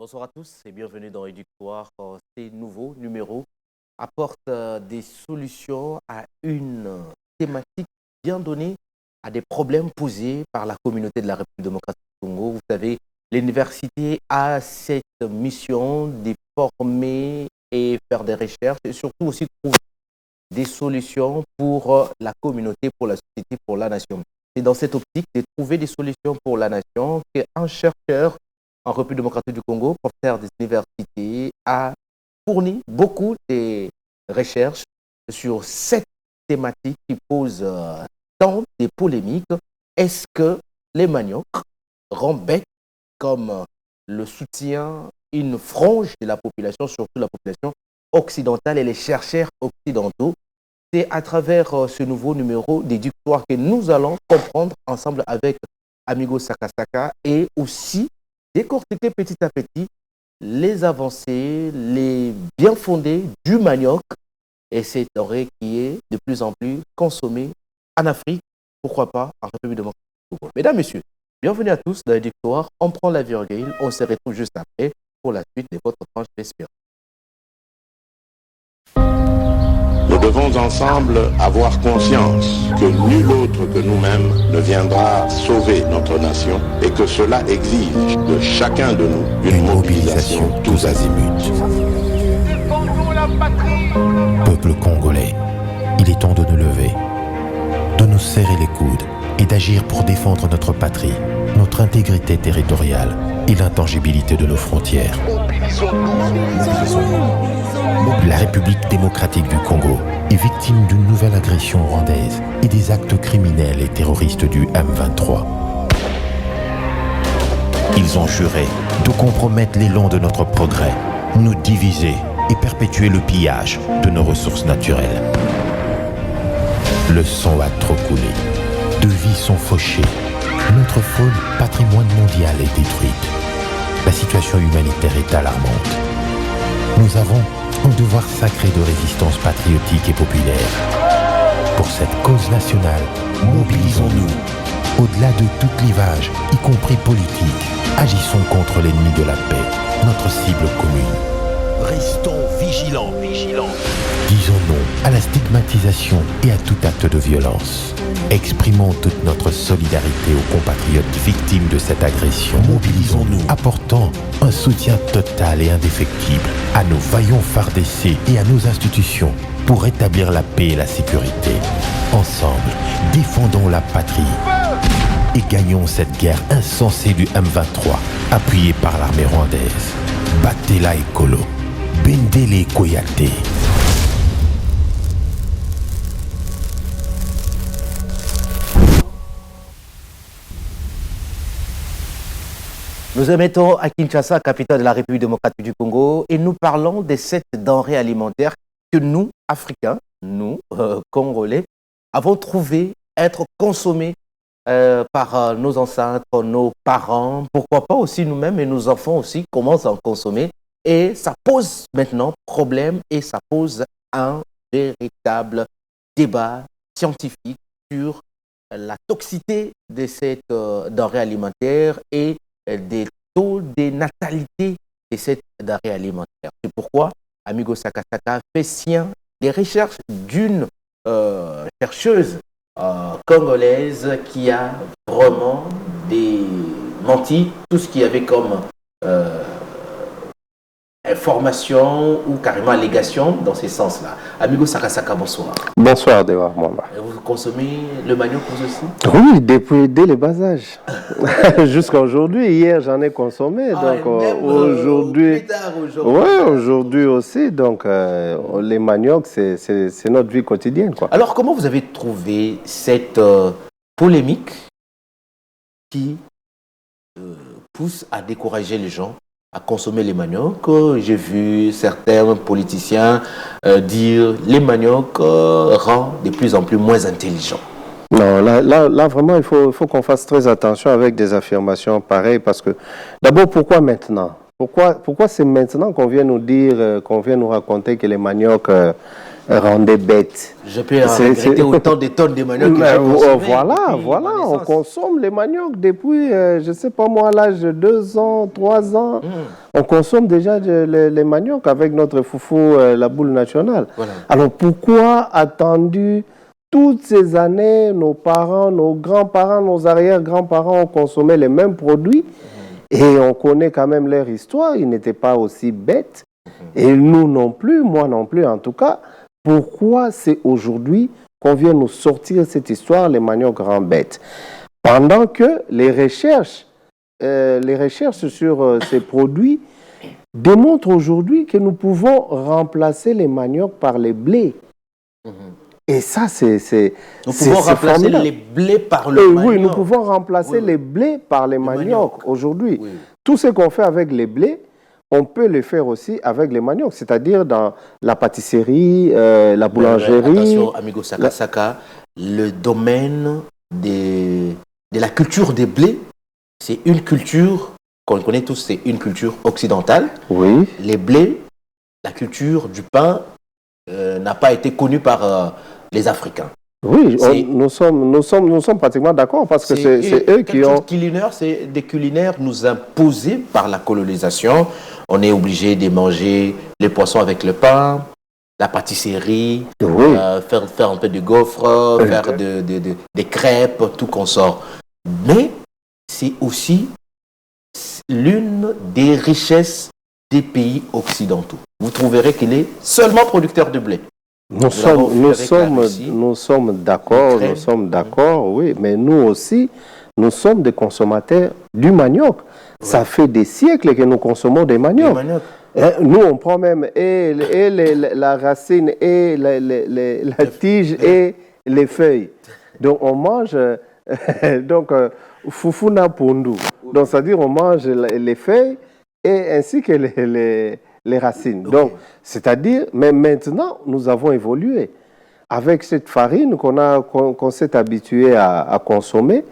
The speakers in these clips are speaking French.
Bonsoir à tous et bienvenue dans Éductoire. Ces nouveaux numéros apportent des solutions à une thématique bien donnée à des problèmes posés par la communauté de la République démocratique du Congo. Vous savez, l'université a cette mission de former et faire des recherches et surtout aussi trouver des solutions pour la communauté, pour la société, pour la nation. C'est dans cette optique de trouver des solutions pour la nation qu'un chercheur en République démocratique du Congo, professeur des universités, a fourni beaucoup de recherches sur cette thématique qui pose tant de polémiques. Est-ce que les maniocs rendent bête comme le soutien une frange de la population, surtout la population occidentale et les chercheurs occidentaux? C'est à travers ce nouveau numéro d'Éductoire que nous allons comprendre ensemble avec Amigo Sakasaka et aussi décortiquer petit à petit les avancées, les bien fondés du manioc et cette denrée qui est de plus en plus consommée en Afrique, pourquoi pas en République démocratique du Congo. Mesdames, Messieurs, bienvenue à tous dans l'Éductoire. On prend la virgule, on se retrouve juste après pour la suite de votre tranche d'espérance. Nous devons ensemble avoir conscience que nul autre que nous-mêmes ne viendra sauver notre nation et que cela exige de chacun de nous une mobilisation tous azimuts. Peuple congolais, il est temps de nous lever, de nous serrer les coudes et d'agir pour défendre notre patrie, notre intégrité territoriale et l'intangibilité de nos frontières. La République démocratique du Congo est victime d'une nouvelle agression rwandaise et des actes criminels et terroristes du M23. Ils ont juré de compromettre l'élan de notre progrès, nous diviser et perpétuer le pillage de nos ressources naturelles. Le sang a trop coulé, de vies sont fauchées, notre faune, patrimoine mondial, est détruite. La situation humanitaire est alarmante. Nous avons un devoir sacré de résistance patriotique et populaire. Pour cette cause nationale, mobilisons-nous. Au-delà de tout clivage, y compris politique, agissons contre l'ennemi de la paix, notre cible commune. Restons vigilants. Disons non à la stigmatisation et à tout acte de violence. Exprimons toute notre solidarité aux compatriotes victimes de cette agression. Mobilisons-nous. Apportant un soutien total et indéfectible à nos vaillants FARDC et à nos institutions pour rétablir la paix et la sécurité. Ensemble, défendons la patrie et gagnons cette guerre insensée du M23, appuyée par l'armée rwandaise. Battez-la Ekolo, Bendele Koyate. Nous émettons à Kinshasa, capitale de la République démocratique du Congo, et nous parlons de cette denrée alimentaire que nous, Africains, nous, Congolais, avons trouvé être consommée par nos ancêtres, nos parents, pourquoi pas aussi nous-mêmes et nos enfants aussi commencent à en consommer. Et ça pose maintenant problème et ça pose un véritable débat scientifique sur la toxicité de cette denrée alimentaire et des taux de natalité de cette denrée alimentaire. C'est pourquoi Amigo Sakasaka fait sien des recherches d'une chercheuse congolaise qui a vraiment démenti tout ce qu'il y avait comme information ou carrément allégation dans ces sens-là. Amigo Sakasaka, bonsoir. Bonsoir, Dewa Mwamba. Vous consommez le manioc vous aussi? Oui, dès le bas âge. Jusqu'à aujourd'hui. Hier, j'en ai consommé. Donc aujourd'hui. Oui, aujourd'hui aussi. Donc les maniocs, c'est notre vie quotidienne, quoi. Alors, comment vous avez trouvé cette polémique qui pousse à décourager les gens à consommer les maniocs? J'ai vu certains politiciens dire les maniocs rendent de plus en plus moins intelligents. Non, là vraiment, il faut qu'on fasse très attention avec des affirmations pareilles parce que, d'abord, pourquoi maintenant? Pourquoi c'est maintenant qu'on vient nous dire, qu'on vient nous raconter que les maniocs rendaient bêtes? Je peux regretter autant de tonnes de maniocs que j'ai consommé. Voilà, on consomme les maniocs depuis, je ne sais pas moi, à l'âge de 2 ans, 3 ans. On consomme déjà les maniocs avec notre foufou, la boule nationale. Voilà. Alors pourquoi attendu toutes ces années, nos parents, nos grands-parents, nos arrière-grands-parents ont consommé les mêmes produits et on connaît quand même leur histoire, ils n'étaient pas aussi bêtes. Et nous non plus, moi non plus en tout cas. Pourquoi c'est aujourd'hui qu'on vient nous sortir cette histoire, les maniocs rendent bêtes? Pendant que les recherches sur ces produits démontrent aujourd'hui que nous pouvons remplacer les maniocs par les blés. Et ça, nous pouvons remplacer les blés par le manioc. Oui, nous pouvons remplacer les blés par les maniocs aujourd'hui. Oui. Tout ce qu'on fait avec les blés, on peut le faire aussi avec les maniocs, c'est-à-dire dans la pâtisserie, la boulangerie. Attention, amigo Saka, le domaine de la culture des blés, c'est une culture qu'on connaît tous, c'est une culture occidentale. Oui. Les blés, la culture du pain n'a pas été connue par les Africains. Oui, nous sommes pratiquement d'accord parce que c'est eux qui ont... C'est des culinaires nous imposés par la colonisation. On est obligé de manger les poissons avec le pain, la pâtisserie, faire un peu de gaufres, faire des crêpes, tout qu'on sort. Mais c'est aussi l'une des richesses des pays occidentaux. Vous trouverez qu'il est seulement producteur de blé. Nous sommes d'accord, oui, mais nous aussi, nous sommes des consommateurs du manioc. Oui. Ça fait des siècles que nous consommons des maniocs. Nous, on prend même la racine, et la tige et les feuilles. Donc, on mange fufuna pundu. Donc, c'est-à-dire on mange les feuilles et ainsi que les racines. Okay. Donc, c'est-à-dire, mais maintenant, nous avons évolué. Avec cette farine qu'on s'est habitué à consommer,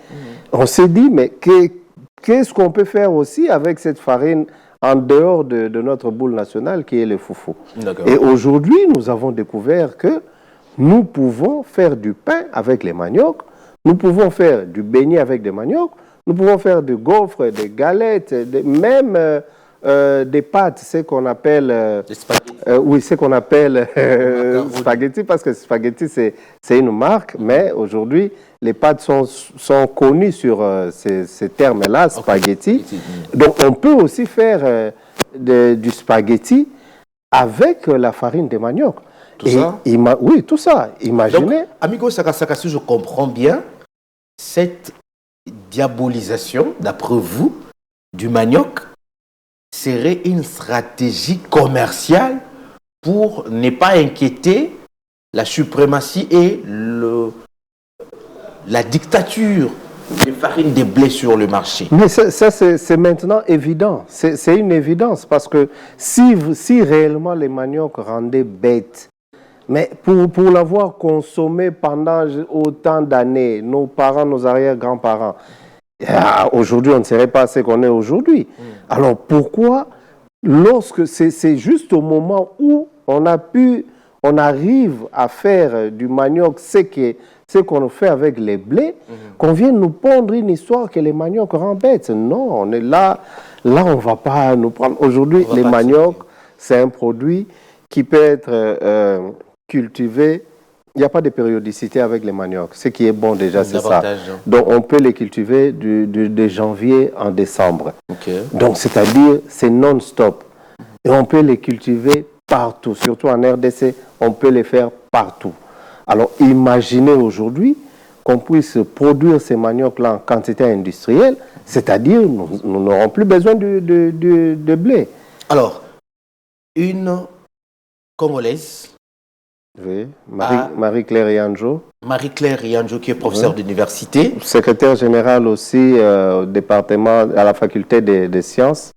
on s'est dit, mais qu'est-ce qu'on peut faire aussi avec cette farine en dehors de notre boule nationale qui est le foufou? Et aujourd'hui, nous avons découvert que nous pouvons faire du pain avec les maniocs, nous pouvons faire du beignet avec des maniocs, nous pouvons faire des gaufres, des galettes, même... des pâtes, ce qu'on appelle spaghetti, parce que spaghetti c'est une marque, mais aujourd'hui les pâtes sont connues sur ces termes-là, spaghetti. Donc on peut aussi faire du spaghetti avec la farine de manioc. Oui, tout ça. Imaginez. Donc, amigo Saka, si je comprends bien, cette diabolisation, d'après vous, du manioc serait une stratégie commerciale pour ne pas inquiéter la suprématie et la dictature des farines de blé sur le marché. Mais ça c'est maintenant évident. C'est une évidence parce que si réellement les maniocs rendaient bêtes, mais pour l'avoir consommé pendant autant d'années, nos parents, nos arrière-grands-parents, aujourd'hui, on ne serait pas ce qu'on est aujourd'hui. Alors, pourquoi, lorsque c'est juste au moment où on arrive à faire du manioc, ce qu'on fait avec les blés, qu'on vient nous pondre une histoire que les maniocs rendent bêtes? Non, on est là, on ne va pas nous prendre. Aujourd'hui, les maniocs, c'est un produit qui peut être cultivé. Il n'y a pas de périodicité avec les maniocs. Ce qui est bon déjà, c'est ça. Donc, on peut les cultiver de janvier en décembre. Okay. Donc, c'est-à-dire, c'est non-stop. Et on peut les cultiver partout. Surtout en RDC, on peut les faire partout. Alors, imaginez aujourd'hui qu'on puisse produire ces maniocs-là en quantité industrielle, c'est-à-dire, nous n'aurons plus besoin de blé. Alors, une Congolaise... Oui, Marie-Claire Yanjo. Marie-Claire Yanjo, qui est professeure d'université. Secrétaire générale aussi au département, à la faculté des sciences,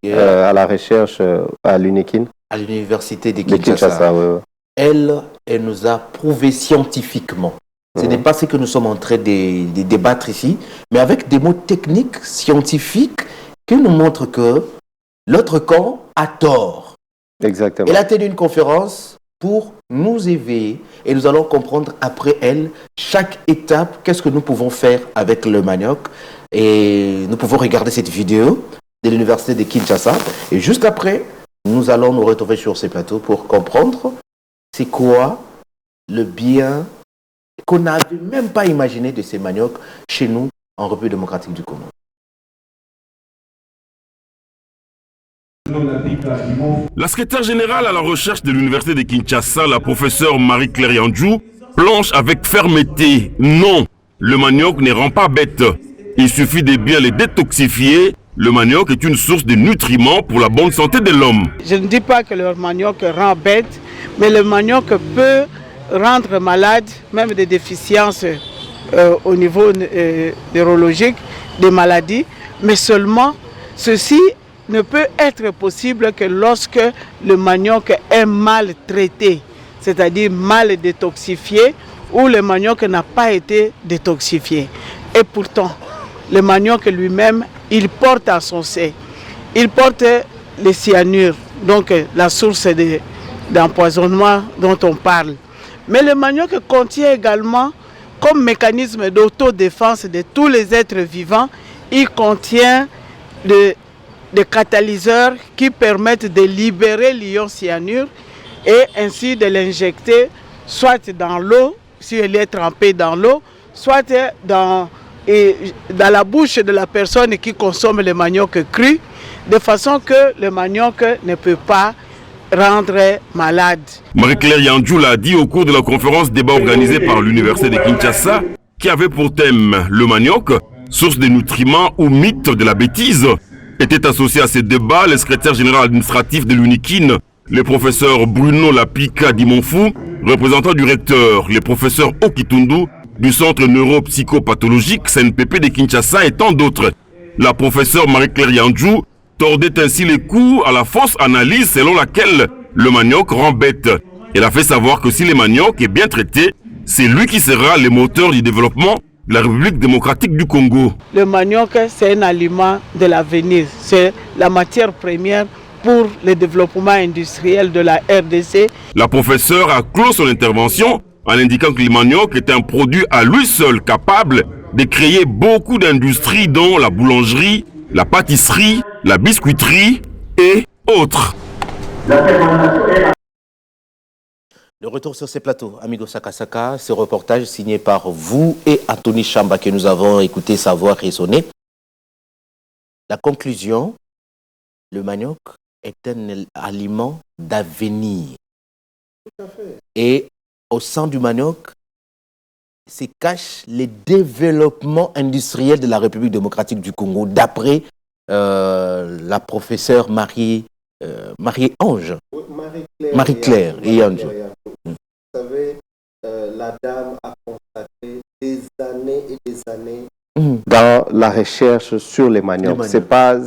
à la recherche à l'UNIKIN. À l'université de Kinshasa. Oui. Elle nous a prouvé scientifiquement. Ce n'est pas ce que nous sommes en train de débattre ici, mais avec des mots techniques, scientifiques, qui nous montrent que l'autre camp a tort. Exactement. Elle a tenu une conférence pour nous éveiller et nous allons comprendre après elle chaque étape, qu'est-ce que nous pouvons faire avec le manioc. Et nous pouvons regarder cette vidéo de l'université de Kinshasa. Et juste après, nous allons nous retrouver sur ces plateaux pour comprendre c'est quoi le bien qu'on n'avait même pas imaginé de ces maniocs chez nous en République démocratique du Congo. La secrétaire générale à la recherche de l'université de Kinshasa, la professeure Marie-Claire Yandjou, planche avec fermeté. Non, le manioc ne rend pas bête. Il suffit de bien le détoxifier. Le manioc est une source de nutriments pour la bonne santé de l'homme. Je ne dis pas que le manioc rend bête, mais le manioc peut rendre malade, même des déficiences au niveau neurologique, des maladies, mais seulement ceci ne peut être possible que lorsque le manioc est mal traité, c'est-à-dire mal détoxifié, ou le manioc n'a pas été détoxifié. Et pourtant, le manioc lui-même, il porte à son sein, il porte les cyanures, donc la source d'empoisonnement dont on parle. Mais le manioc contient également, comme mécanisme d'autodéfense de tous les êtres vivants, il contient des catalyseurs qui permettent de libérer l'ion cyanure et ainsi de l'injecter soit dans l'eau, si elle est trempée dans l'eau, soit dans la bouche de la personne qui consomme le manioc cru, de façon que le manioc ne peut pas rendre malade. Marie-Claire Yandjou l'a dit au cours de la conférence débat organisée par l'université de Kinshasa, qui avait pour thème le manioc, source de nutriments ou mythe de la bêtise. Était associé à ce débat le secrétaire général administratif de l'UNIKIN, le professeur Bruno Lapika Dimonfou, représentant du recteur, le professeur Okitundu, du centre neuropsychopathologique CNPP de Kinshasa et tant d'autres. La professeure Marie-Claire Yandjou tordait ainsi les coups à la fausse analyse selon laquelle le manioc rend bête. Elle a fait savoir que si le manioc est bien traité, c'est lui qui sera le moteur du développement de la République démocratique du Congo. Le manioc, c'est un aliment de l'avenir. C'est la matière première pour le développement industriel de la RDC. La professeure a clos son intervention en indiquant que le manioc est un produit à lui seul capable de créer beaucoup d'industries dont la boulangerie, la pâtisserie, la biscuiterie et autres. Le retour sur ces plateaux, Amigo Sakasaka, ce reportage signé par vous et Anthony Chamba que nous avons écouté sa voix résonner. La conclusion, le manioc est un aliment d'avenir. Et au sein du manioc se cache le développement industriel de la République démocratique du Congo, d'après la professeure Marie-Ange. Marie-Claire et Ange. Vous savez, la dame a consacré des années et des années dans la recherche sur les maniocs.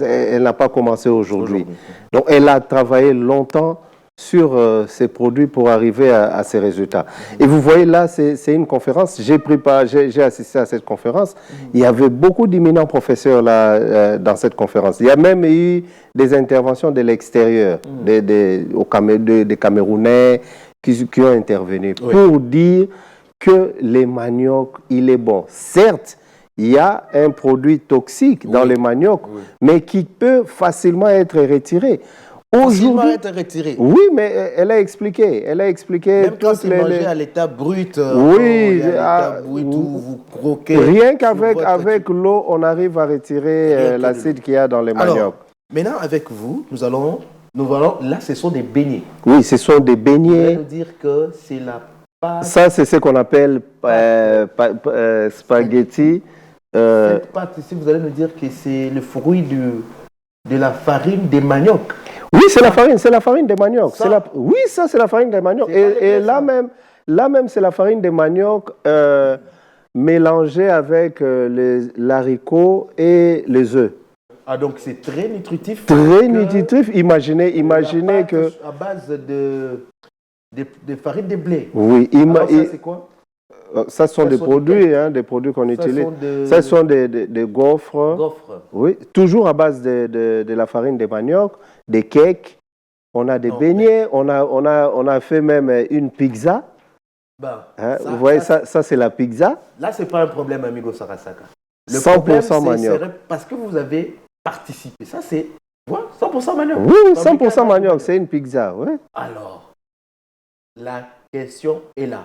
Elle n'a pas commencé aujourd'hui. Donc, elle a travaillé longtemps sur ces produits pour arriver à ces résultats. Et vous voyez là, c'est une conférence. J'ai assisté à cette conférence. Il y avait beaucoup d'éminents professeurs là dans cette conférence. Il y a même eu des interventions de l'extérieur, des Camerounais qui ont intervenu pour dire que les maniocs, il est bon. Certes, il y a un produit toxique dans les maniocs, mais qui peut facilement être retiré. Retiré. Oui, mais elle a expliqué. Même quand c'est mangé à l'état brut. Oui, vous croquez. Rien qu'avec l'eau, on arrive à retirer l'acide qu'il y a dans les maniocs. Alors, maintenant, avec vous, nous allons, là, ce sont des beignets. Oui, ce sont des beignets. Vous allez nous dire que c'est la pâte. Ça, c'est ce qu'on appelle spaghetti. Cette pâte ici, vous allez nous dire que c'est le fruit de la farine des maniocs. Oui, c'est la farine des maniocs. Oui, ça, c'est la farine des maniocs. Et là même, c'est la farine des maniocs mélangée avec les haricots et les œufs. Ah, donc c'est très nutritif. Très nutritif. Imaginez que... À base de farine de blé. Oui. Alors ça, c'est quoi? Ça sont des produits qu'on utilise. Ce sont des gaufres. Oui, toujours à base de la farine de manioc, des cakes. On a des beignets, on a fait même une pizza. Vous voyez, ça c'est la pizza. Là, ce n'est pas un problème, amigo Sarasaka. Le 100% manioc. Parce que vous avez participé. Ça, c'est 100% manioc. Oui, 100% manioc, c'est une pizza. Oui. Alors, la question est là.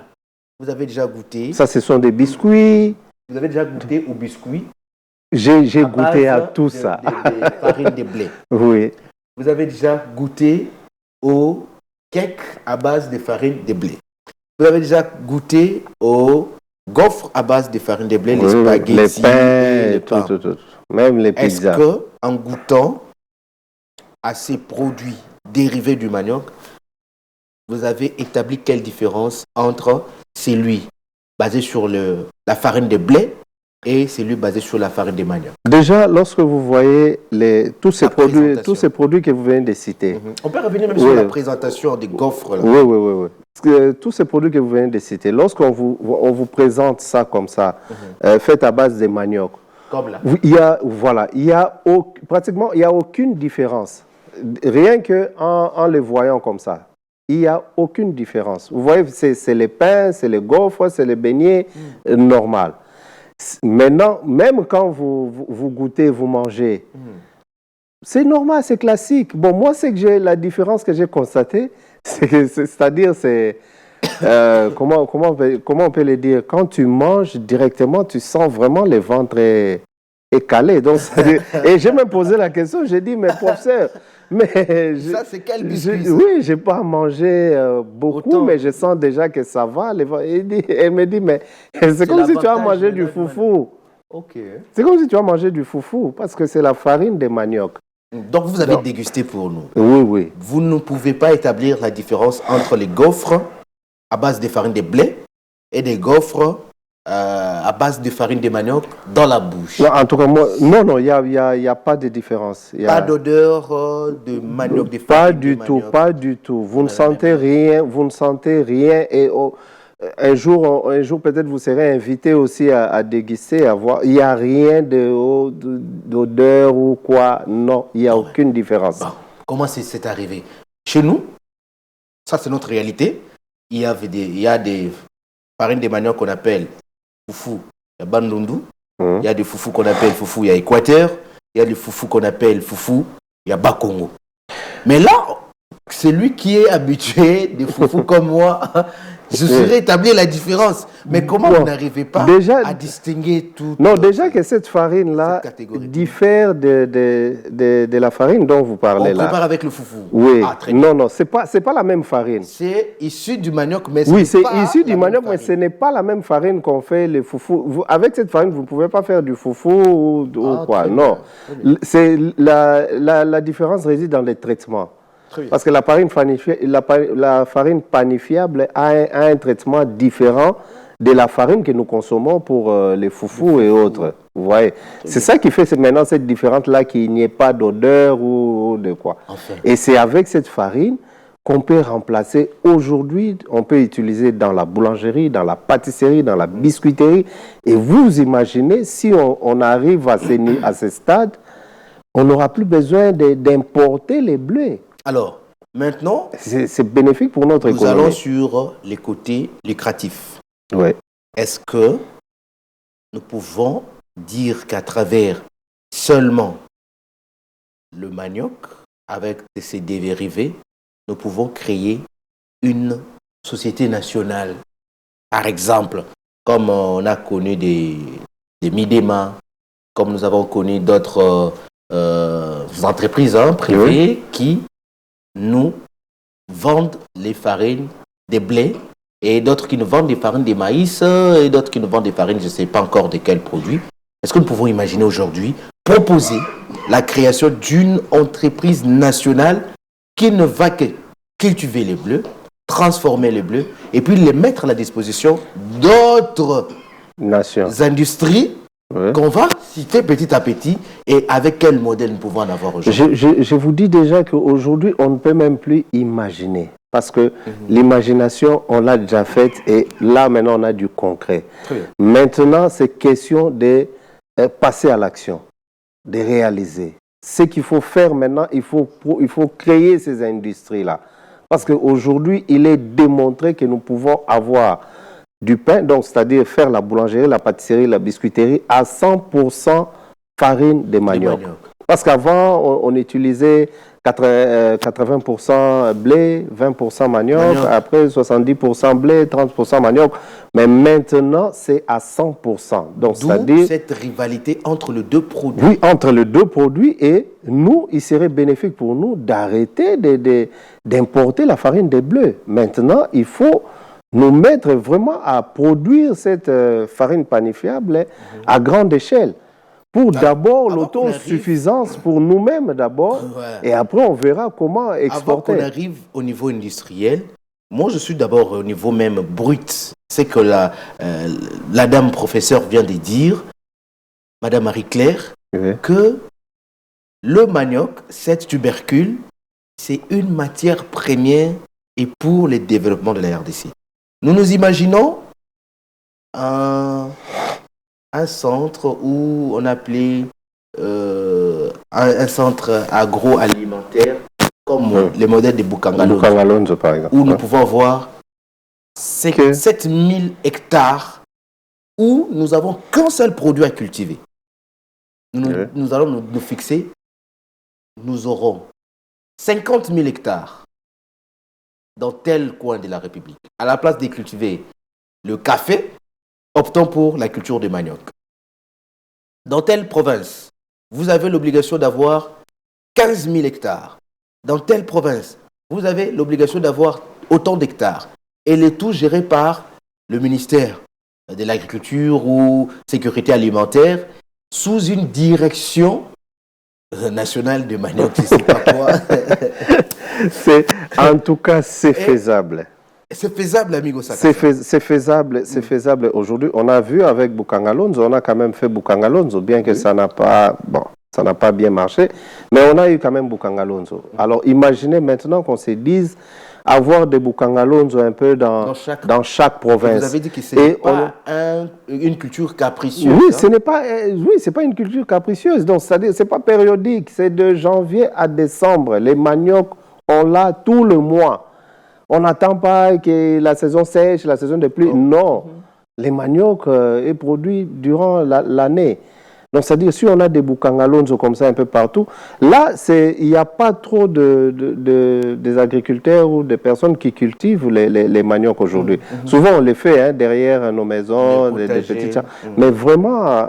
Vous avez déjà goûté? Ça, ce sont des biscuits. Vous avez déjà goûté aux biscuits? J'ai goûté à tout ça. De farine de blé. Oui. Vous avez déjà goûté aux cakes à base de farine de blé. Vous avez déjà goûté aux gaufres à base de farine de blé, les spaghettis, les pains, tout. Même les pizzas. Est-ce qu'en goûtant à ces produits dérivés du manioc, vous avez établi quelle différence entre celui basé sur la farine de blé et celui basé sur la farine de manioc? Déjà, lorsque vous voyez tous ces produits que vous venez de citer. On peut revenir même sur la présentation des gaufres. Là. Oui. Tous ces produits que vous venez de citer, lorsqu'on vous présente ça comme ça, fait à base de manioc, comme là. Pratiquement, il n'y a aucune différence. Rien qu'en les voyant comme ça. Il n'y a aucune différence. Vous voyez, c'est les pains, c'est les gaufres, c'est les beignets normal. Maintenant, même quand vous goûtez, vous mangez, c'est normal, c'est classique. Bon, moi, c'est que la différence que j'ai constatée, c'est-à-dire, comment on peut le dire? Quand tu manges directement, tu sens vraiment le ventre est calé. Donc, et j'ai même posé la question, j'ai dit, mais professeur, ça, c'est quel biscuit? Oui, je n'ai pas mangé beaucoup, mais je sens déjà que ça va. Elle me dit, mais c'est comme si tu as mangé du foufou. C'est comme si tu as mangé du foufou, parce que c'est la farine de manioc. Donc, vous avez dégusté pour nous. Oui. Vous ne pouvez pas établir la différence entre les gaufres à base de farine de blé et des gaufres à base de farine de manioc dans la bouche. Non, en tout cas, il n'y a pas de différence. Pas d'odeur de manioc, de farine de manioc. Pas du tout. Vous ne sentez rien. Et un jour peut-être vous serez invité aussi à déguster, à voir. Il n'y a rien d'odeur ou quoi. Non, il n'y a aucune différence. Bon. Comment c'est arrivé? Chez nous, ça c'est notre réalité. Il y a des farines de manioc qu'on appelle foufou, il y a bandundu. Il y a des foufous qu'on appelle foufou, il y a Équateur. Il y a des foufous qu'on appelle foufou, il y a Bas-Congo. Mais là, celui qui est habitué des foufous comme moi, je saurais établir la différence. Mais comment vous n'arrivez pas à distinguer tout? Non, déjà que cette farine-là diffère de la farine dont vous parlez là. On prépare avec le foufou. Oui. Non, c'est pas la même farine. C'est issu du manioc, mais c'est issu du manioc, mais ce n'est pas la même farine qu'on fait les foufous. Avec cette farine, vous ne pouvez pas faire du foufou ou quoi. Non. La différence réside dans les traitements. Parce que la farine panifiable a un traitement différent de la farine que nous consommons pour les foufous et autres. Vous voyez, c'est ça qui fait maintenant cette différence-là, qu'il n'y ait pas d'odeur ou de quoi. Enfin. Et c'est avec cette farine qu'on peut remplacer aujourd'hui, on peut utiliser dans la boulangerie, dans la pâtisserie, dans la biscuiterie. Et vous imaginez, si on arrive à ce stade, on n'aura plus besoin d'importer les blés. Alors, maintenant, c'est bénéfique pour notre économie. Nous allons sur les côtés lucratifs. Oui. Est-ce que nous pouvons dire qu'à travers seulement le manioc, avec ses dérivés, nous pouvons créer une société nationale? Par exemple, comme on a connu des Midema, comme nous avons connu d'autres entreprises privées qui nous vendent les farines des blés et d'autres qui nous vendent des farines de maïs et d'autres qui nous vendent des farines, je ne sais pas encore de quels produits. Est-ce que nous pouvons imaginer aujourd'hui proposer la création d'une entreprise nationale qui ne va que cultiver les bleus, transformer les bleus et puis les mettre à la disposition d'autres industries qu'on va citer petit à petit, et avec quel modèle nous pouvons en avoir aujourd'hui? Je vous dis déjà qu'aujourd'hui, on ne peut même plus imaginer. Parce que l'imagination, on l'a déjà faite et là, maintenant, on a du concret. Maintenant, c'est question de passer à l'action, de réaliser. Ce qu'il faut faire maintenant, il faut créer ces industries-là. Parce qu'aujourd'hui, il est démontré que nous pouvons avoir du pain, donc c'est-à-dire faire la boulangerie, la pâtisserie, la biscuiterie à 100% farine de manioc. Parce qu'avant, on utilisait 80% blé, 20% manioc, après 70% blé, 30% manioc. Mais maintenant, c'est à 100%. Donc, c'est-à-dire cette rivalité entre les deux produits. Oui, entre les deux produits. Et nous, il serait bénéfique pour nous d'arrêter d'importer la farine de blé. Maintenant, il faut nous mettre vraiment à produire cette farine panifiable à grande échelle. Pour d'abord l'autosuffisance pour nous-mêmes d'abord, et après on verra comment exporter. Avant qu'on arrive au niveau industriel, moi je suis d'abord au niveau même brut. C'est que la dame professeure vient de dire, Madame Marie-Claire, que le manioc, cette tubercule, c'est une matière première et pour le développement de la RDC. Nous nous imaginons un centre où on appelait un centre agroalimentaire comme les modèles de Bukangalonzo, par exemple, où nous pouvons avoir 7000 hectares où nous n'avons qu'un seul produit à cultiver. Nous allons nous fixer, nous aurons 50 000 hectares dans tel coin de la République. À la place de cultiver le café, optons pour la culture de manioc. Dans telle province, vous avez l'obligation d'avoir 15 000 hectares. Dans telle province, vous avez l'obligation d'avoir autant d'hectares. Et le tout géré par le ministère de l'Agriculture ou Sécurité alimentaire sous une direction nationale de manioc, je ne sais pas quoi. En tout cas, c'est faisable. C'est faisable, amigo Sakassa. C'est faisable, c'est faisable. Aujourd'hui, on a vu avec Bukangalonzo, on a quand même fait Bukangalonzo, bien que ça n'a pas bien marché, mais on a eu quand même Bukangalonzo. Alors, imaginez maintenant qu'on se dise avoir des Bukangalonzo un peu dans chaque province. Vous avez dit que ce n'est pas une culture capricieuse. Oui, ce n'est pas, c'est pas une culture capricieuse. Donc, c'est-à-dire, c'est pas périodique. C'est de janvier à décembre. Les maniocs, on l'a tout le mois. On n'attend pas que la saison sèche, la saison de pluie. Non. Les maniocs est produit durant l'année. Donc, c'est-à-dire, si on a des Bukangalonzo comme ça un peu partout, là, il n'y a pas trop des agriculteurs ou des personnes qui cultivent les maniocs aujourd'hui. Souvent, on les fait derrière nos maisons, des petits champs. Mais vraiment,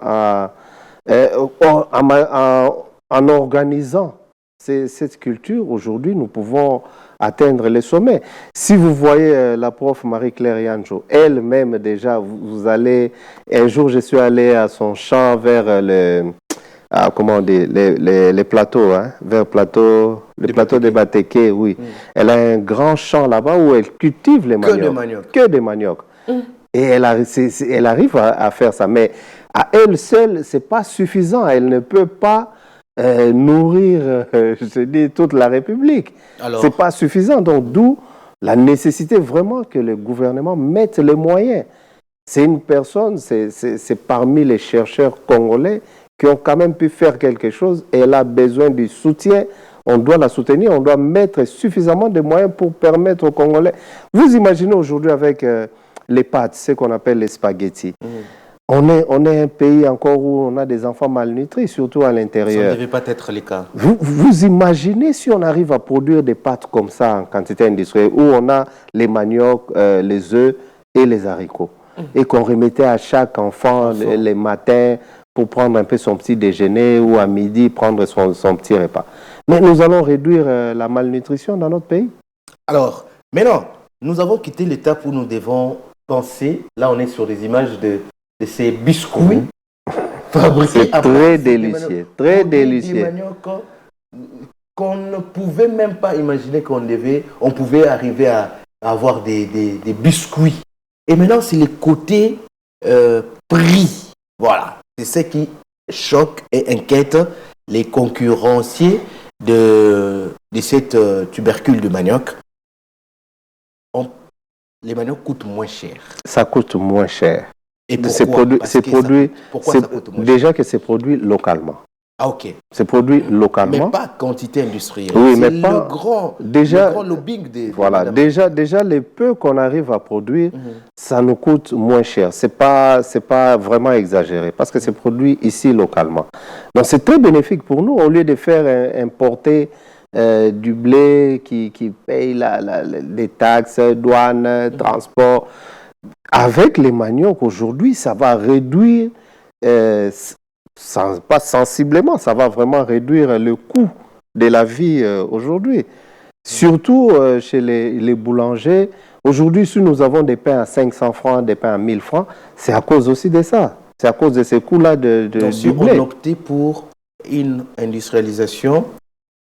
en organisant cette culture, aujourd'hui, nous pouvons atteindre les sommets. Si vous voyez la prof Marie-Claire Yanjo, elle-même déjà, vous allez... Un jour, je suis allé à son champ vers les plateaux, vers le plateau des Batéké, oui. Elle a un grand champ là-bas où elle cultive les maniocs. Que des maniocs. Et elle arrive à faire ça. Mais à elle seule, ce n'est pas suffisant. Elle ne peut pas nourrir, je dis, toute la République. Ce n'est pas suffisant. Donc, d'où la nécessité vraiment que le gouvernement mette les moyens. C'est une personne, c'est parmi les chercheurs congolais qui ont quand même pu faire quelque chose et elle a besoin du soutien. On doit la soutenir, on doit mettre suffisamment de moyens pour permettre aux Congolais. Vous imaginez aujourd'hui avec les pâtes, ce qu'on appelle les spaghettis. On est un pays encore où on a des enfants malnutris, surtout à l'intérieur. Ça ne devait pas être le cas. Vous imaginez si on arrive à produire des pâtes comme ça en quantité industrielle, où on a les maniocs, les œufs et les haricots, et qu'on remettait à chaque enfant les matins pour prendre un peu son petit déjeuner ou à midi prendre son petit repas. Mais nous allons réduire la malnutrition dans notre pays. Alors, maintenant, nous avons quitté l'étape où nous devons penser. Là, on est sur des images de ces biscuits fabriqués à très délicieux, très délicieux. Qu'on ne pouvait même pas imaginer on pouvait arriver à avoir des biscuits. Et maintenant, c'est le côté prix. Voilà, c'est ce qui choque et inquiète les concurrenciers de cette tubercule de manioc. les maniocs coûtent moins cher. Ça coûte moins cher. Et pourquoi? Pourquoi ça coûte moins cher? Déjà que c'est produit localement. Ah, ok. C'est produit localement. Mais pas quantité industrielle. Oui, mais pas le grand lobbying des... Voilà, déjà les peu qu'on arrive à produire, ça nous coûte moins cher. C'est pas vraiment exagéré parce que c'est produit ici localement. Donc c'est très bénéfique pour nous au lieu de faire importer du blé qui paye les taxes, douanes, transport. Avec les maniocs aujourd'hui, ça va réduire... pas sensiblement, ça va vraiment réduire le coût de la vie aujourd'hui. Surtout chez les boulangers. Aujourd'hui, si nous avons des pains à 500 francs, des pains à 1000 francs, c'est à cause aussi de ça. C'est à cause de ces coûts-là Donc, si on optait pour une industrialisation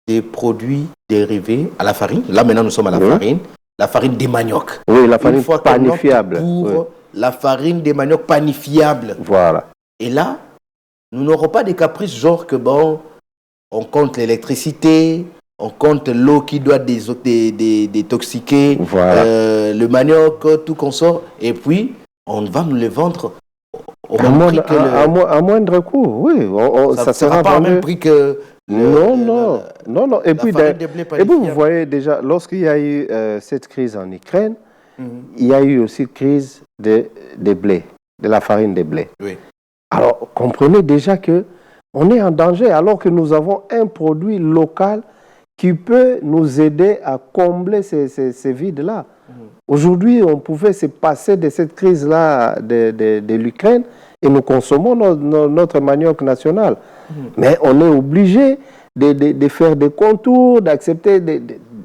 des produits dérivés à la farine, là maintenant nous sommes à la farine des maniocs. Oui, la farine panifiable. Pour la farine des maniocs panifiable. Voilà. Et là, nous n'aurons pas des caprices genre que bon, on compte l'électricité, on compte l'eau qui doit détoxiquer, le manioc, tout consort, et puis on va nous les vendre au même prix que à moindre coût, oui. Ça sera pas au même prix que... Non. Et puis, vous voyez déjà, lorsqu'il y a eu cette crise en Ukraine, il y a eu aussi crise de blé, de la farine de blé. Oui. Alors, comprenez déjà qu'on est en danger alors que nous avons un produit local qui peut nous aider à combler ces vides-là. Aujourd'hui, on pouvait se passer de cette crise-là de l'Ukraine et nous consommons notre manioc national. Mais on est obligé de faire des contours, d'accepter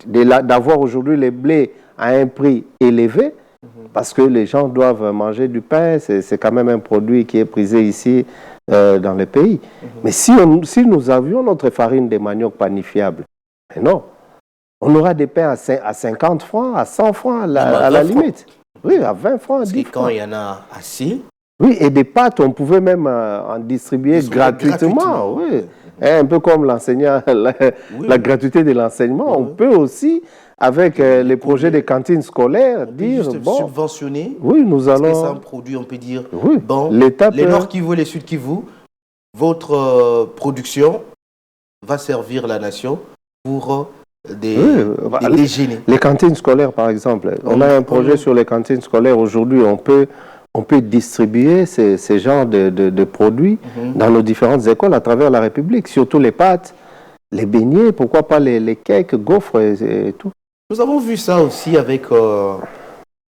d'avoir aujourd'hui les blés à un prix élevé. Parce que les gens doivent manger du pain, c'est quand même un produit qui est prisé ici dans le pays. Mais si nous avions notre farine de manioc panifiable, mais non, on aura des pains à 50 francs, à 100 francs à la limite. Oui, à 20 francs, à 10 francs. Quand il y en a assez... Oui, et des pâtes, on pouvait même en distribuer gratuitement. Oui. Un peu comme l'enseignant, la gratuité de l'enseignement, on peut aussi... Avec les projets de cantines scolaires, dire bon, subventionner. Oui, nous allons. C'est un produit, on peut dire. Oui. Bon, les Nord Kivu, les Sud Kivu, votre production va servir la nation pour des déjeuners. Les cantines scolaires, par exemple. On a un projet sur les cantines scolaires aujourd'hui. On peut distribuer ces genres de produits dans nos différentes écoles à travers la République, surtout les pâtes, les beignets, pourquoi pas les cakes, gaufres et tout. Nous avons vu ça aussi avec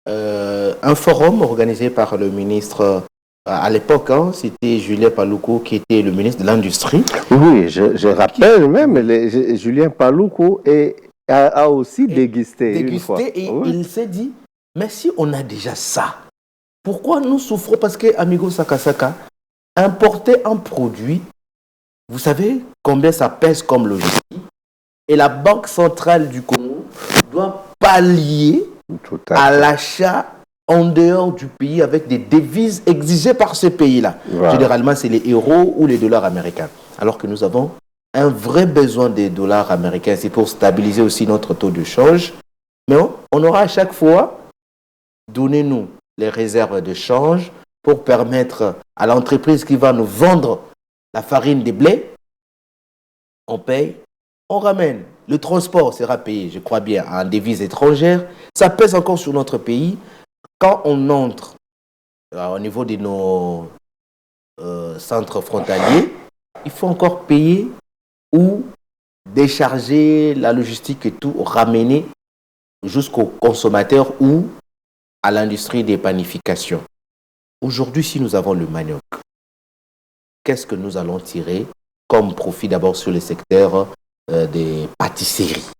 un forum organisé par le ministre, à l'époque, c'était Julien Paluku qui était le ministre de l'Industrie. Oui, je rappelle même, Julien Paluku a aussi dégusté une fois. Et il s'est dit, mais si on a déjà ça, pourquoi nous souffrons? Parce que, amigo Sakasaka, importer un produit, vous savez combien ça pèse comme logistique? Et la Banque centrale du Congo doit pallier à l'achat en dehors du pays avec des devises exigées par ce pays-là. Voilà. Généralement, c'est les euros ou les dollars américains. Alors que nous avons un vrai besoin des dollars américains. C'est pour stabiliser aussi notre taux de change. Mais on aura à chaque fois, donnez-nous les réserves de change pour permettre à l'entreprise qui va nous vendre la farine des blés, on paye, on ramène. Le transport sera payé, je crois bien, en devises étrangères. Ça pèse encore sur notre pays. Quand on entre au niveau de nos centres frontaliers, il faut encore payer ou décharger la logistique et tout, ramener jusqu'au consommateur ou à l'industrie des panifications. Aujourd'hui, si nous avons le manioc, qu'est-ce que nous allons tirer comme profit d'abord sur le secteur des pâtisseries?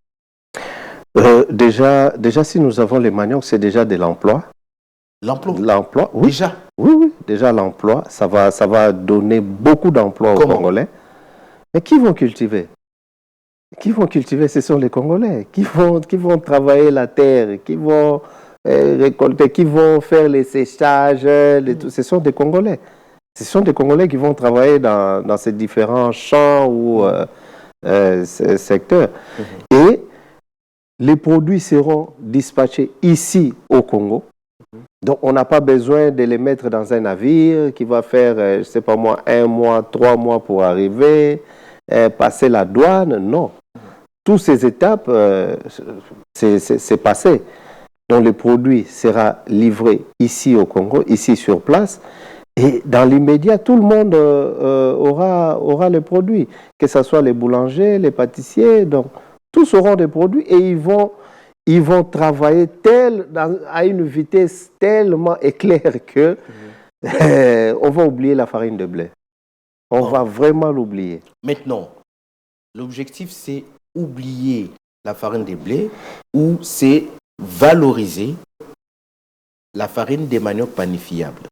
Déjà, si nous avons les maniocs, c'est déjà de l'emploi. L'emploi, oui. Déjà? Oui. Déjà l'emploi, ça va donner beaucoup d'emplois aux Congolais. Mais qui vont cultiver? Ce sont les Congolais. Qui vont travailler la terre, qui vont récolter, qui vont faire les séchages. Ce sont des Congolais. Ce sont des Congolais qui vont travailler dans ces différents champs ou secteurs. Et les produits seront dispatchés ici au Congo. Donc, on n'a pas besoin de les mettre dans un navire qui va faire, je ne sais pas moi, 1 mois, 3 mois pour arriver, passer la douane. Non. Toutes ces étapes, c'est passé. Donc, le produit sera livré ici au Congo, ici sur place. Et dans l'immédiat, tout le monde aura le produit, que ce soit les boulangers, les pâtissiers. Donc, tous auront des produits et ils vont travailler à une vitesse tellement éclair que on va oublier la farine de blé. On va vraiment l'oublier. Maintenant, l'objectif, c'est oublier la farine de blé ou c'est valoriser la farine des maniocs panifiables.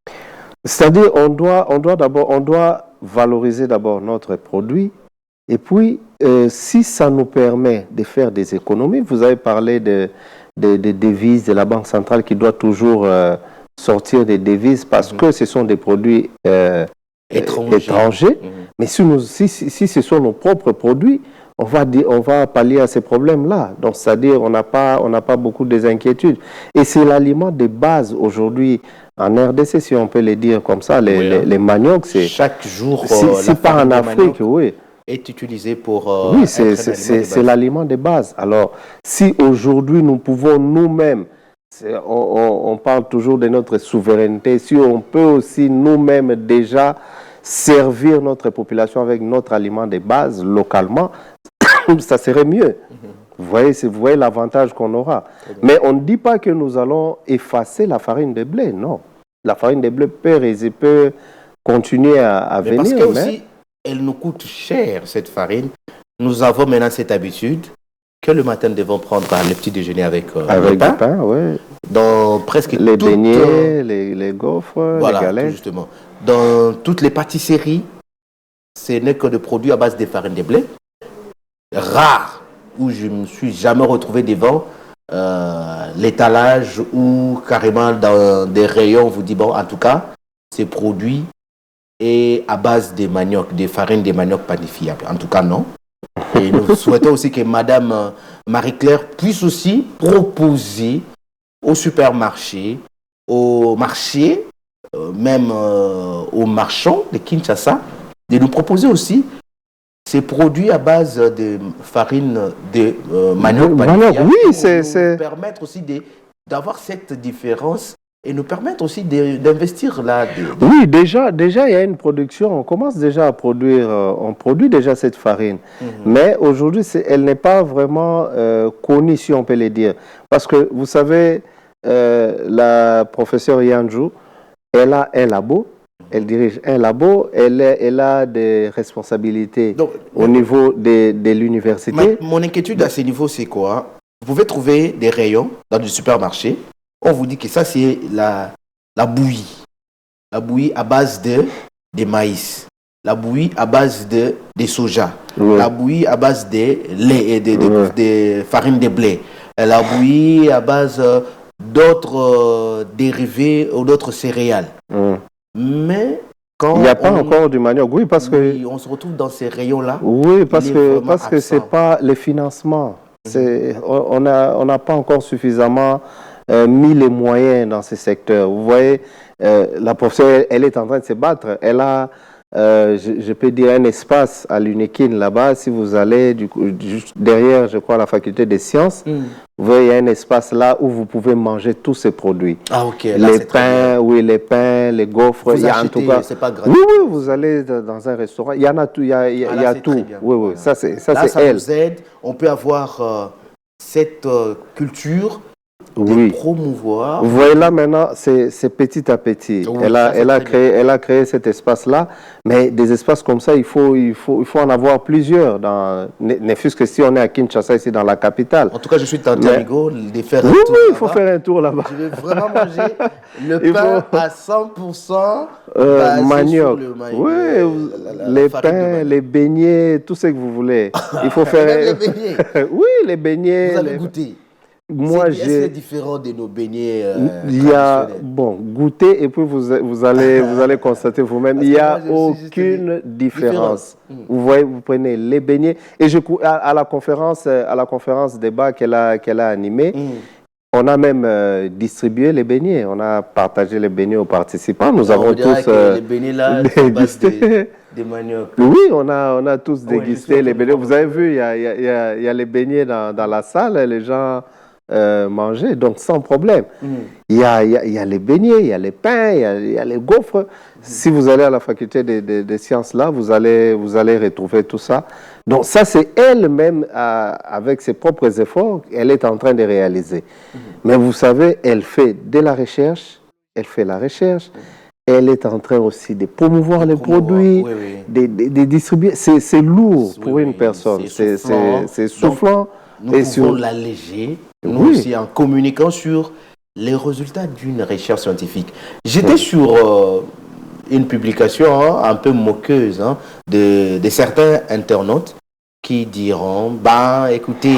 C'est-à-dire, on doit valoriser d'abord notre produit. Et puis, si ça nous permet de faire des économies, vous avez parlé des devises de la Banque centrale qui doit toujours sortir des devises parce que ce sont des produits étrangers. Mais si ce sont nos propres produits, on va pallier à ces problèmes-là. Donc, c'est-à-dire, on n'a pas beaucoup d'inquiétudes. Et c'est l'aliment de base aujourd'hui en RDC, si on peut le dire comme ça, les maniocs. Chaque jour, si pas en Afrique, oui. Est utilisé pour... oui, c'est l'aliment de base. Alors, si aujourd'hui nous pouvons nous-mêmes, on parle toujours de notre souveraineté, si on peut aussi nous-mêmes déjà servir notre population avec notre aliment de base localement, ça serait mieux. Vous voyez l'avantage qu'on aura. Mais on ne dit pas que nous allons effacer la farine de blé, non. La farine de blé peut continuer à venir. Parce que aussi, elle nous coûte cher, cette farine. Nous avons maintenant cette habitude que le matin, nous devons prendre le petit déjeuner avec du pain, oui. Dans presque les beignets, les gaufres, voilà, les galettes. Justement. Dans toutes les pâtisseries, ce n'est que des produits à base de farine de blé. Rare, où je ne me suis jamais retrouvé devant l'étalage ou carrément dans des rayons, on vous dit, bon, en tout cas, ces produits est à base de manioc, des farines de manioc panifiables. En tout cas, non. Et nous souhaitons aussi que Madame Marie-Claire puisse aussi proposer au supermarché, au marché, même aux marchands de Kinshasa, de nous proposer aussi ces produits à base de farine de manioc panifiable. Oui, c'est permettre aussi d'avoir cette différence et nous permettre aussi d'investir là. Oui, déjà, il y a une production. On commence déjà à produire, on produit déjà cette farine. Mais aujourd'hui, elle n'est pas vraiment connue, si on peut le dire. Parce que, vous savez, la professeure Yanjou, elle a un labo. Elle dirige un labo. Elle a des responsabilités au niveau de l'université. Mon inquiétude à ce niveau, c'est quoi? Vous pouvez trouver des rayons dans du supermarché. On vous dit que ça, c'est la bouillie. La bouillie à base de maïs. La bouillie à base de soja. Oui. La bouillie à base de lait et de farine de blé. La bouillie à base d'autres dérivés ou d'autres céréales. Mais quand il n'y a pas encore du manioc, oui, parce que... on se retrouve dans ces rayons-là. Oui, parce que ce n'est pas les financements. On n'a pas encore suffisamment mis les moyens dans ces secteurs. Vous voyez, la professeure, elle est en train de se battre. Elle a, je peux dire, un espace à l'UNEKIN là-bas. Si vous allez juste derrière, je crois, la faculté des sciences, vous voyez, il y a un espace là où vous pouvez manger tous ces produits. Ah, ok. Là, les pains, oui, les pains, les gaufres. Vous achetez, en tout cas, c'est pas gratuit. Oui, vous allez dans un restaurant, il y en a tout, il y a tout. Oui, ça c'est elle. Nous aide. On peut avoir cette culture. De promouvoir. Vous voyez là maintenant, c'est petit à petit. Oui, elle a créé cet espace-là, mais des espaces comme ça, il faut en avoir plusieurs. Ne fût-ce que si on est à Kinshasa, ici dans la capitale. En tout cas, je suis tenté, amigo, de faire un tour. Oui, il faut faire un tour là-bas. Je vais vraiment manger le pain à 100% manioc. Oui, les pains, les beignets, tout ce que vous voulez. Il faut faire. Même les beignets. Oui, les beignets. Vous avez goûté? moi, c'est différent de nos beignets il y a, bon, goûter et puis vous allez constater vous-même, il n'y a aucune différence. Vous voyez, vous prenez les beignets et à la conférence débat qu'elle a animée, on a même distribué les beignets, on a partagé les beignets aux participants. Nous avons tous les beignets là, dégusté des manioc. Oui, on a tous dégusté les beignets. Vous avez vu, il y a les beignets dans la salle, les gens manger, donc sans problème. Il y a les beignets, il y a les pains, il y a les gaufres. Si vous allez à la faculté des sciences là, vous allez retrouver tout ça. Donc ça, c'est elle-même, avec ses propres efforts, elle est en train de réaliser. Mais vous savez, elle fait de la recherche, elle est en train aussi de promouvoir les produits, de distribuer. C'est lourd pour une personne, c'est soufflant. Nous pouvons l'alléger, nous aussi, en communiquant sur les résultats d'une recherche scientifique. J'étais sur une publication un peu moqueuse de certains internautes qui diront, écoutez,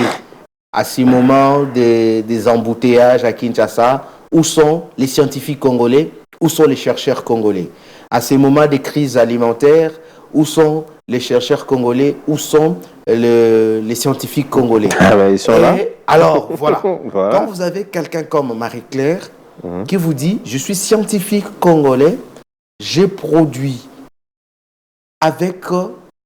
à ce moment des embouteillages à Kinshasa, où sont les scientifiques congolais, où sont les chercheurs congolais? À ces moments des crises alimentaires, où sont les chercheurs congolais, où sont les scientifiques congolais? Ils sont là. Alors, voilà. Quand vous avez quelqu'un comme Marie-Claire qui vous dit, je suis scientifique congolais, j'ai produit avec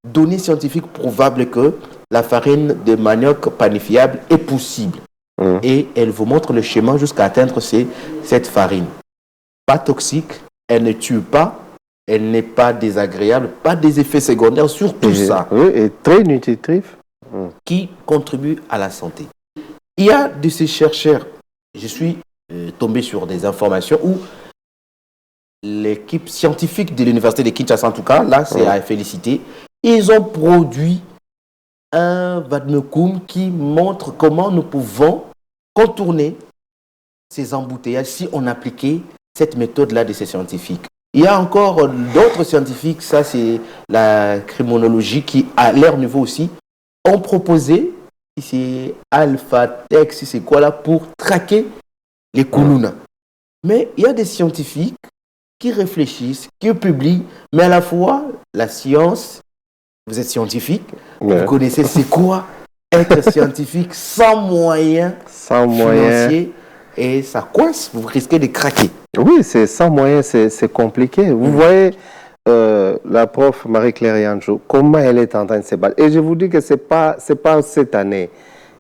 données scientifiques probables que la farine de manioc panifiable est possible. Et elle vous montre le chemin jusqu'à atteindre cette farine. Pas toxique, elle ne tue pas, elle n'est pas désagréable, pas des effets secondaires sur tout ça. Oui, et très nutritif. Qui contribue à la santé. Il y a de ces chercheurs, je suis tombé sur des informations où l'équipe scientifique de l'université de Kinshasa, en tout cas, là c'est à féliciter, ils ont produit un vademecum qui montre comment nous pouvons contourner ces embouteillages si on appliquait cette méthode-là de ces scientifiques. Il y a encore d'autres scientifiques, ça c'est la criminologie qui, à leur niveau aussi, ont proposé, si c'est Alpha-Tech, si c'est quoi là, pour traquer les Kuluna. Mais il y a des scientifiques qui réfléchissent, qui publient, mais à la fois, la science, vous êtes scientifique, vous connaissez c'est quoi être scientifique sans moyens financiers, et ça coince, vous risquez de craquer. Oui, c'est sans moyens, c'est compliqué. Vous voyez la prof Marie-Claire Yanjo, comment elle est en train de se battre. Et je vous dis que c'est pas cette année.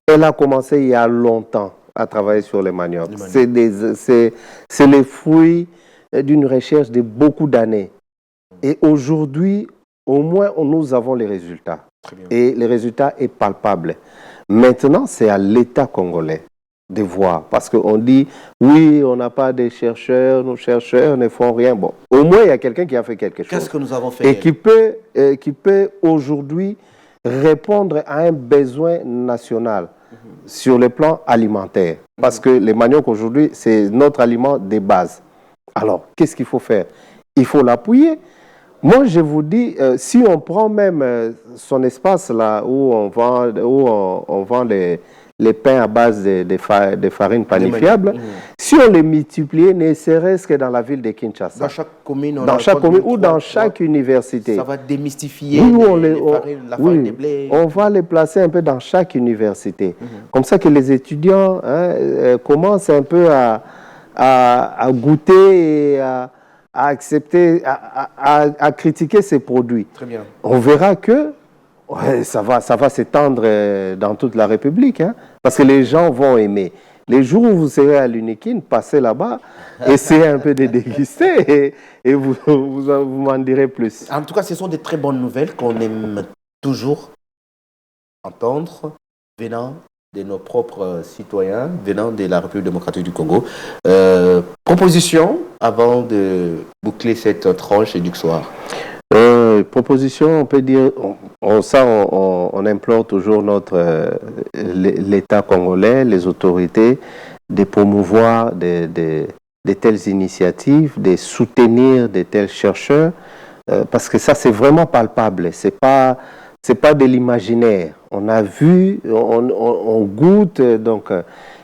Elle a commencé il y a longtemps à travailler sur les maniocs. C'est les fruits d'une recherche de beaucoup d'années. Et aujourd'hui, au moins, nous avons les résultats. Et les résultats sont palpables. Maintenant, c'est à l'État congolais de voir. Parce qu'on dit, oui, on n'a pas de chercheurs, nos chercheurs ne font rien. Bon, au moins, il y a quelqu'un qui a fait quelque chose. Qu'est-ce que nous avons fait? Et qui peut aujourd'hui répondre à un besoin national sur le plan alimentaire. Parce que les maniocs, aujourd'hui, c'est notre aliment de base. Alors, qu'est-ce qu'il faut faire? Il faut l'appuyer. Moi, je vous dis, si on prend même son espace là où on vend les pains à base de farine panifiable, si on les multipliait, ne serait-ce que dans la ville de Kinshasa, dans chaque commune, ou dans chaque université, ça va démystifier la farine de blé. On va les placer un peu dans chaque université. Comme ça que les étudiants commencent un peu à goûter et à accepter, à critiquer ces produits. Très bien. On verra que ça va s'étendre dans toute la République, parce que les gens vont aimer. Les jours où vous serez à l'Unikin, passez là-bas, essayez un peu de déguster et vous m'en direz plus. En tout cas, ce sont des très bonnes nouvelles qu'on aime toujours entendre venant de nos propres citoyens, venant de la République démocratique du Congo. Proposition avant de boucler cette tranche du soir. Proposition, on peut dire, on implore toujours l'État congolais, les autorités, de promouvoir de telles initiatives, de soutenir de tels chercheurs, parce que ça c'est vraiment palpable, c'est pas de l'imaginaire. On a vu, on goûte, donc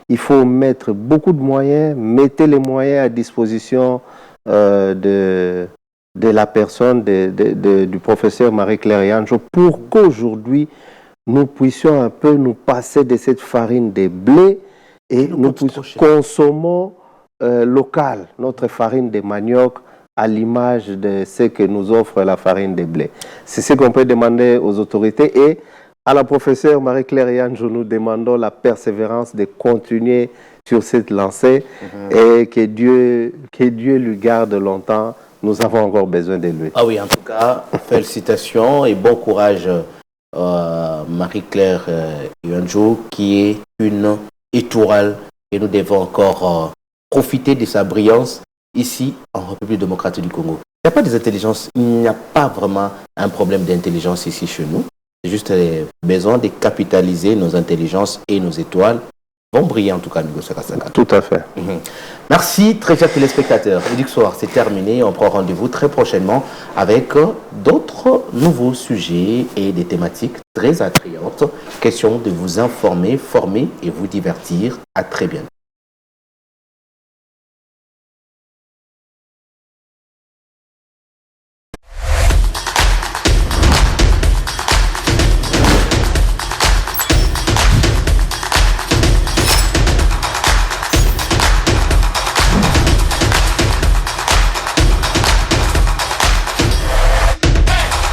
il faut mettre beaucoup de moyens, mettez les moyens à disposition de la personne du professeur Marie-Claire Yanjo pour qu'aujourd'hui, nous puissions un peu nous passer de cette farine de blé et nous puissions consommer local, notre farine de manioc à l'image de ce que nous offre la farine de blé. C'est ce qu'on peut demander aux autorités et à la professeure Marie-Claire Yanjo, nous demandons la persévérance de continuer sur cette lancée et que Dieu lui garde longtemps. Nous avons encore besoin de lui. Ah oui, en tout cas, félicitations et bon courage Marie-Claire Yanjo, qui est une étoile et nous devons encore profiter de sa brillance ici en République démocratique du Congo. Il n'y a pas des intelligences, il n'y a pas vraiment un problème d'intelligence ici chez nous. C'est juste besoin de capitaliser nos intelligences et nos étoiles vont briller en tout cas, Nigo Sakasaka. Tout à fait. Merci, très chers téléspectateurs. Éduc Soir, c'est terminé. On prend rendez-vous très prochainement avec d'autres nouveaux sujets et des thématiques très attrayantes. Question de vous informer, former et vous divertir. À très bientôt.